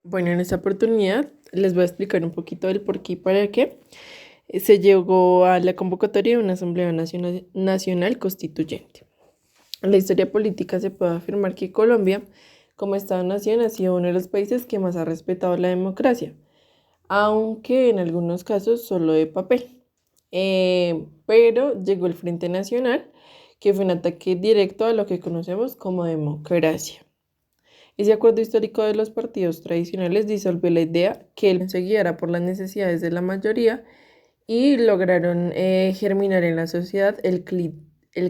Bueno, en esta oportunidad les voy a explicar un poquito del por qué y para qué se llegó a la convocatoria de una Asamblea Nacional Constituyente. En la historia política se puede afirmar que Colombia, como Estado-nación, ha sido uno de los países que más ha respetado la democracia, aunque en algunos casos solo de papel. Pero llegó el Frente Nacional, que fue un ataque directo a lo que conocemos como democracia. Ese acuerdo histórico de los partidos tradicionales disolvió la idea que el se guiara por las necesidades de la mayoría y lograron germinar en la sociedad el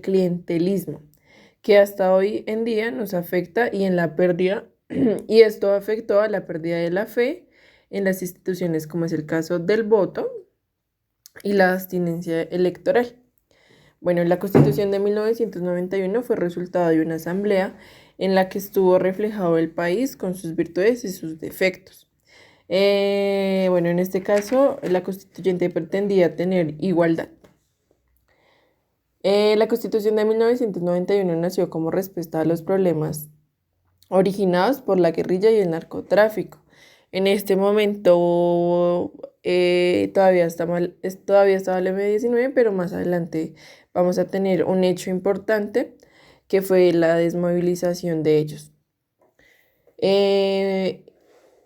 clientelismo, que hasta hoy en día nos afecta y en la pérdida, y esto afectó a la pérdida de la fe en las instituciones, como es el caso del voto y la abstinencia electoral. Bueno, la Constitución de 1991 fue resultado de una asamblea en la que estuvo reflejado el país con sus virtudes y sus defectos. Bueno, en este caso, la constituyente pretendía tener igualdad. La Constitución de 1991 nació como respuesta a los problemas originados por la guerrilla y el narcotráfico. En este momento todavía estaba el M-19, pero más adelante vamos a tener un hecho importante que fue la desmovilización de ellos. Eh,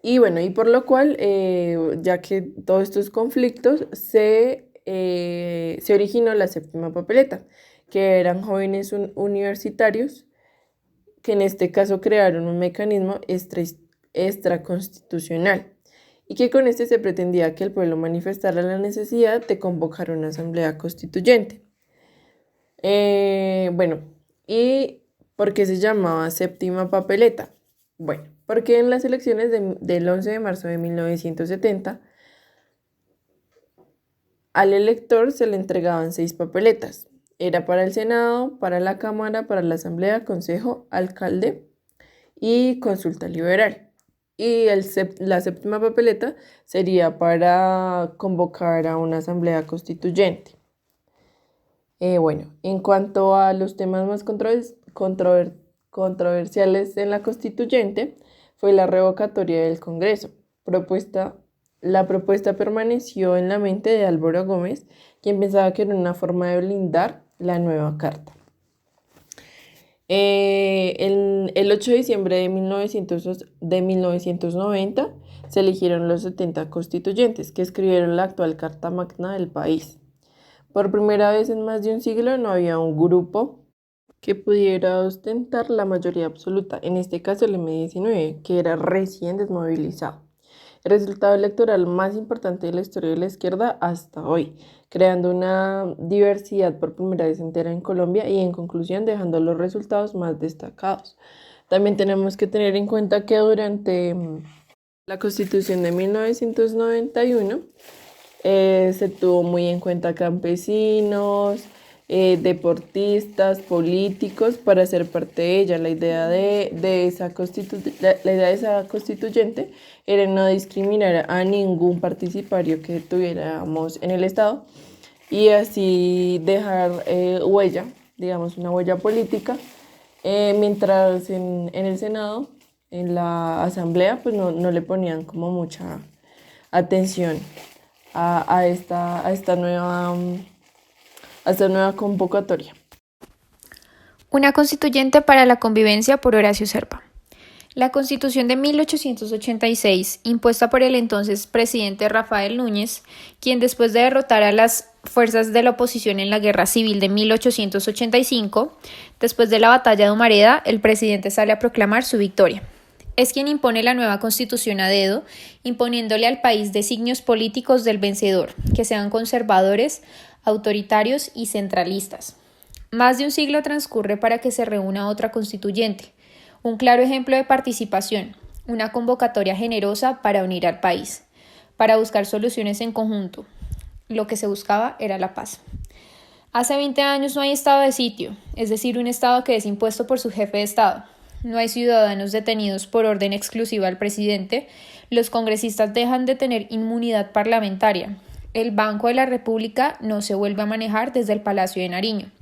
y bueno, y por lo cual, ya que todos estos conflictos se originó la séptima papeleta, que eran jóvenes universitarios que en este caso crearon un mecanismo extraconstitucional y que con este se pretendía que el pueblo manifestara la necesidad de convocar una asamblea constituyente. Bueno, ¿y por qué se llamaba séptima papeleta? Bueno, porque en las elecciones del 11 de marzo de 1970 al elector se le entregaban 6 papeletas. Era para el Senado, para la Cámara, para la Asamblea, Consejo, Alcalde y Consulta Liberal. Y la séptima papeleta sería para convocar a una Asamblea Constituyente. Bueno, en cuanto a los temas más controversiales en la Constituyente, fue la revocatoria del Congreso. La propuesta permaneció en la mente de Álvaro Gómez, quien pensaba que era una forma de blindar la nueva carta. El 8 de diciembre de 1990 se eligieron los 70 constituyentes que escribieron la actual Carta Magna del país. Por primera vez en más de un siglo no había un grupo que pudiera ostentar la mayoría absoluta, en este caso el M-19, que era recién desmovilizado. El resultado electoral más importante de la historia de la izquierda hasta hoy, creando una diversidad por primera vez entera en Colombia y en conclusión dejando los resultados más destacados. También tenemos que tener en cuenta que durante la Constitución de 1991 se tuvo muy en cuenta campesinos, deportistas, políticos para ser parte de ella. La idea de esa la idea de esa constituyente era no discriminar a ningún participario que tuviéramos en el Estado y así dejar huella, digamos, una huella política, mientras en el Senado, en la Asamblea, pues no le ponían como mucha atención a esta nueva convocatoria. Una constituyente para la convivencia por Horacio Serpa. La Constitución de 1886, impuesta por el entonces presidente Rafael Núñez, quien después de derrotar a las fuerzas de la oposición en la Guerra Civil de 1885, después de la batalla de Humareda, el presidente sale a proclamar su victoria. Es quien impone la nueva Constitución a dedo, imponiéndole al país designios políticos del vencedor, que sean conservadores, autoritarios y centralistas. Más de un siglo transcurre para que se reúna otra constituyente, un claro ejemplo de participación, una convocatoria generosa para unir al país, para buscar soluciones en conjunto. Lo que se buscaba era la paz. Hace 20 años no hay estado de sitio, es decir, un estado que es impuesto por su jefe de estado. No hay ciudadanos detenidos por orden exclusiva al presidente. Los congresistas dejan de tener inmunidad parlamentaria. El Banco de la República no se vuelve a manejar desde el Palacio de Nariño.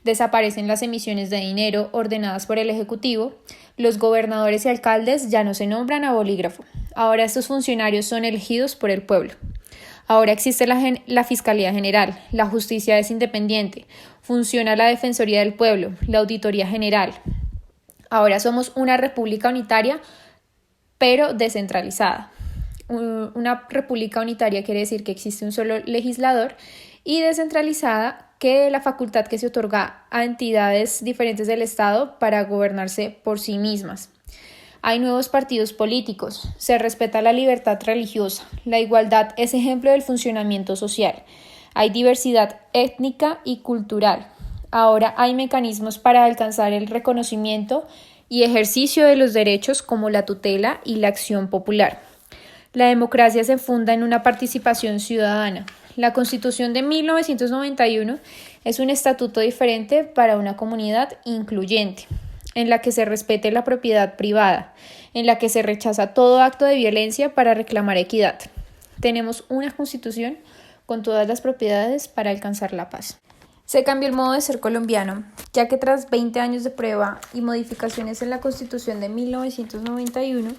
desaparecen las emisiones de dinero ordenadas por el Ejecutivo, los gobernadores y alcaldes ya no se nombran a bolígrafo. Ahora estos funcionarios son elegidos por el pueblo. Ahora existe la Fiscalía General, la justicia es independiente, funciona la Defensoría del Pueblo, la Auditoría General. Ahora somos una república unitaria, pero descentralizada. Una república unitaria quiere decir que existe un solo legislador y descentralizada que la facultad que se otorga a entidades diferentes del Estado para gobernarse por sí mismas. Hay nuevos partidos políticos, se respeta la libertad religiosa, la igualdad es ejemplo del funcionamiento social, hay diversidad étnica y cultural. Ahora hay mecanismos para alcanzar el reconocimiento y ejercicio de los derechos como la tutela y la acción popular. La democracia se funda en una participación ciudadana. La Constitución de 1991 es un estatuto diferente para una comunidad incluyente, en la que se respete la propiedad privada, en la que se rechaza todo acto de violencia para reclamar equidad. Tenemos una Constitución con todas las propiedades para alcanzar la paz. Se cambió el modo de ser colombiano, ya que tras 20 años de prueba y modificaciones en la Constitución de 1991,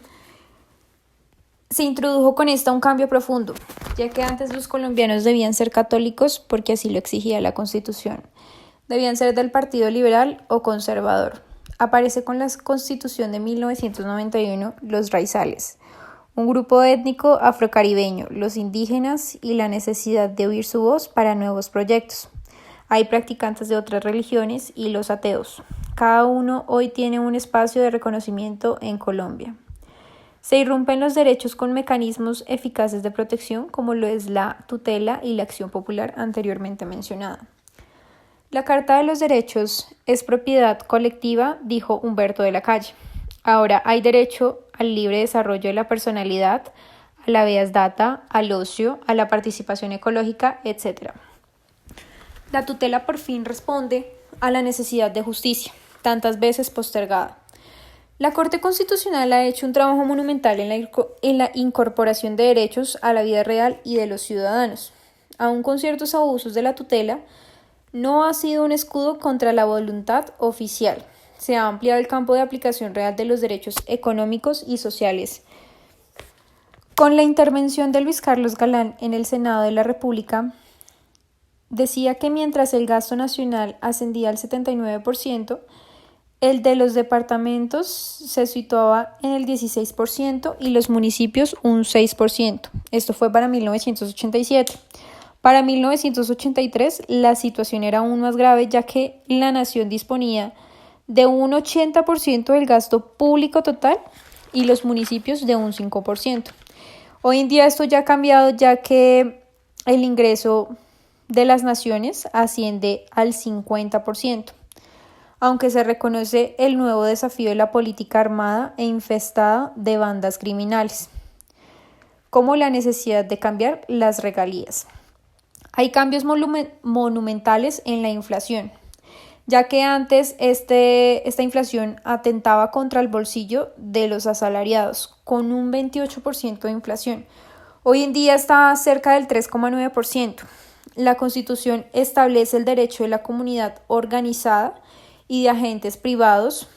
se introdujo con esta un cambio profundo, ya que antes los colombianos debían ser católicos porque así lo exigía la Constitución. Debían ser del Partido Liberal o Conservador. Aparece con la Constitución de 1991 los raizales, un grupo étnico afrocaribeño, los indígenas y la necesidad de oír su voz para nuevos proyectos. Hay practicantes de otras religiones y los ateos. Cada uno hoy tiene un espacio de reconocimiento en Colombia. Se irrumpen los derechos con mecanismos eficaces de protección como lo es la tutela y la acción popular anteriormente mencionada. La Carta de los Derechos es propiedad colectiva, dijo Humberto de la Calle. Ahora hay derecho al libre desarrollo de la personalidad, a la habeas data, al ocio, a la participación ecológica, etc. La tutela por fin responde a la necesidad de justicia, tantas veces postergada. La Corte Constitucional ha hecho un trabajo monumental en la incorporación de derechos a la vida real y de los ciudadanos. Aun con ciertos abusos de la tutela, no ha sido un escudo contra la voluntad oficial. Se ha ampliado el campo de aplicación real de los derechos económicos y sociales. Con la intervención de Luis Carlos Galán en el Senado de la República, decía que mientras el gasto nacional ascendía al 79%, el de los departamentos se situaba en el 16% y los municipios un 6%. Esto fue para 1987. Para 1983 la situación era aún más grave, ya que la nación disponía de un 80% del gasto público total y los municipios de un 5%. Hoy en día esto ya ha cambiado, ya que el ingreso de las naciones asciende al 50%, aunque se reconoce el nuevo desafío de la política armada e infestada de bandas criminales, como la necesidad de cambiar las regalías. Hay cambios monumentales en la inflación, ya que antes esta inflación atentaba contra el bolsillo de los asalariados, con un 28% de inflación. Hoy en día está cerca del 3,9%. La Constitución establece el derecho de la comunidad organizada y de agentes privados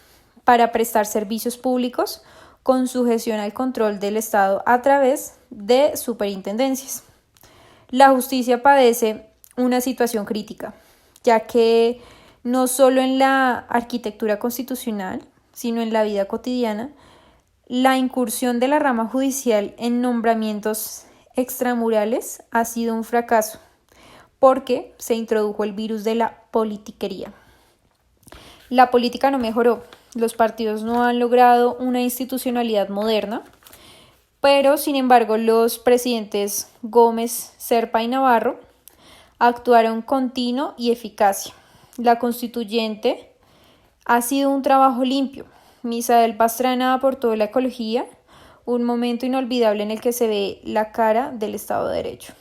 para prestar servicios públicos con sujeción al control del Estado a través de superintendencias. La justicia padece una situación crítica, ya que no solo en la arquitectura constitucional, sino en la vida cotidiana, la incursión de la rama judicial en nombramientos extramurales ha sido un fracaso, porque se introdujo el virus de la politiquería. La política no mejoró, los partidos no han logrado una institucionalidad moderna, pero sin embargo los presidentes Gómez, Serpa y Navarro actuaron con tino y eficacia. La constituyente ha sido un trabajo limpio. Misael Pastrana aportó la ecología, un momento inolvidable en el que se ve la cara del Estado de Derecho.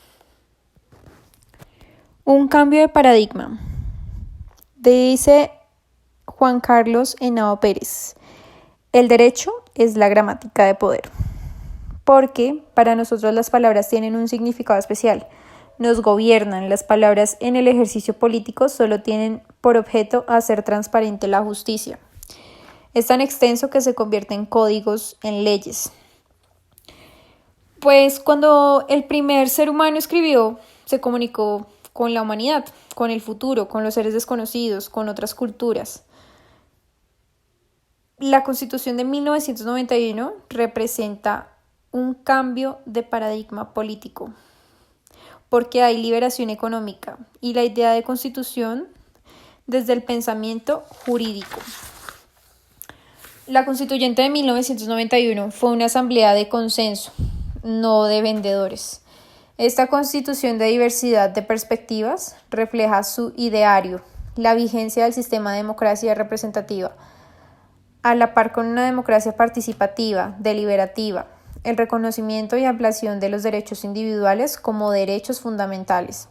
Un cambio de paradigma. Dice Juan Carlos Henao Pérez: el derecho es la gramática de poder, porque para nosotros las palabras tienen un significado especial. nos gobiernan. Las palabras en el ejercicio político solo tienen por objeto hacer transparente la justicia. Es tan extenso que se convierte en códigos, en leyes. Pues cuando el primer ser humano escribió, se comunicó con la humanidad, con el futuro, con los seres desconocidos, con otras culturas. La Constitución de 1991 representa un cambio de paradigma político, porque hay liberación económica y la idea de constitución desde el pensamiento jurídico. La Constituyente de 1991 fue una asamblea de consenso, no de vendedores. Esta constitución de diversidad de perspectivas refleja su ideario, la vigencia del sistema de democracia representativa, a la par con una democracia participativa, deliberativa, el reconocimiento y ampliación de los derechos individuales como derechos fundamentales.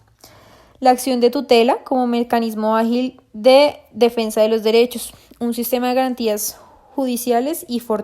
La acción de tutela como mecanismo ágil de defensa de los derechos, un sistema de garantías judiciales y fortaleza.